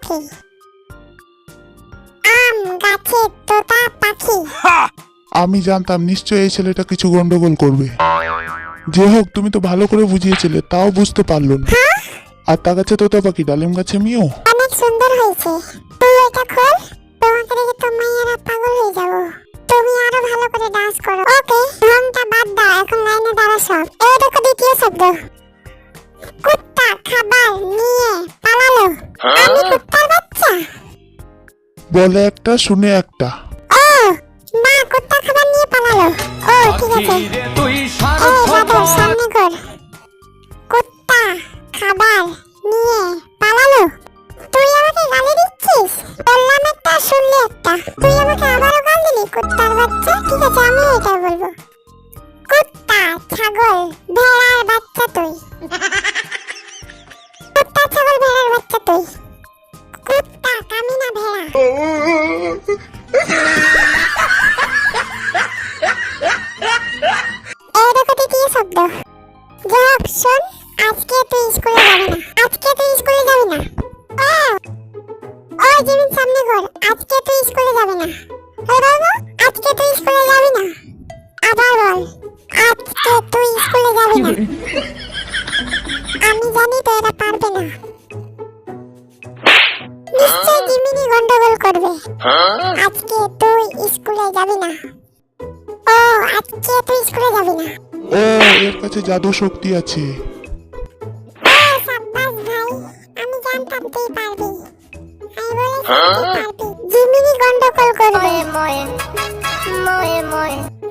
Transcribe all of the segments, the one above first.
পাখি। আম গাছে তোতা পাখি। আমি জানতাম নিশ্চয়ই এই ছেলেটা কিছু গন্ডগোল করবে। যে হোক, তুমি তো ভালো করে বুঝিয়েছিলে, তাও বুঝতে পারলো না। আর তা গাছে তোতা পাখি, ডালিম গাছে মিও। অনেক সুন্দর হয়েছে। তুই এটা খোল, তোমাকে দেখে তো মাইয়ারা পাগল হয়ে যাবো। তুমি আরো ভালো করে ডান্স করো। ওকে, ঢংটা বাদ দাও, এখন লাইনে দাঁড়া সব। এই দেখো দ্বিতীয় শব্দ। কুত্তা খাবার নিয়ে পালালো। আমি কুত্তার বাচ্চা? বলে একটা, শুনে একটা। ও না, কুত্তা খাবার নিয়ে পালালো। ও ঠিক আছে। এই বাদর সামনে কর। কুত্তা খাবার নিয়ে পালালো। তুই আমাকে গালি দিচ্ছিস? বললাম একটা, শুনলি একটা। তুই আমাকে আবারও গাল দিলি, কুত্তার বাচ্চা। ঠিক আছে, আমি এটা বলবো। কুত্তা ছাগল ভেড়ার বাচ্চা তুই। কুত্তা ছাগল ভেড়ার বাচ্চা তুই। কুত্তা কামিনা ভেড়া। এই দেখো তৃতীয় শব্দ। যাক শোন, আজকে তুই স্কুলে যাবি না। আজকে তুই স্কুলে যাবি না। ওই জিমিন সামনে কর। আজকে তুই স্কুলে যাবি না। এই বাবা, আজকে তুই স্কুলে যাবি না। আবার বল, আজকে তুই স্কুলে যাবি না। আমি জানি তো এরা পারবে না। নিশ্চয় জিমিনি গন্ডগোল করবে। আজকে তুই স্কুলে যাবি না। ও আজকে তুই স্কুলে যাবি না। ও, এর কাছে জাদু শক্তি আছে। ও সাব্বাস ভাই, আমি জানতাম তুই পারবি। আমি বলেছিলাম তুই পারবি। জিমিনি গন্ডগোল করবে।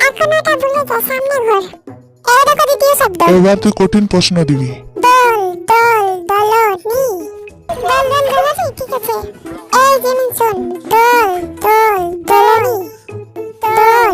এখন ওটা ভুলে যা, সামনে ঘর। এই দেখো দ্বিতীয় শব্দ। এবার তুই কঠিন প্রশ্ন দিবি। দল দল দলনি। দল দল দলনি, ঠিক আছে। এই জিমিন শোন, দল দল দলনি। দল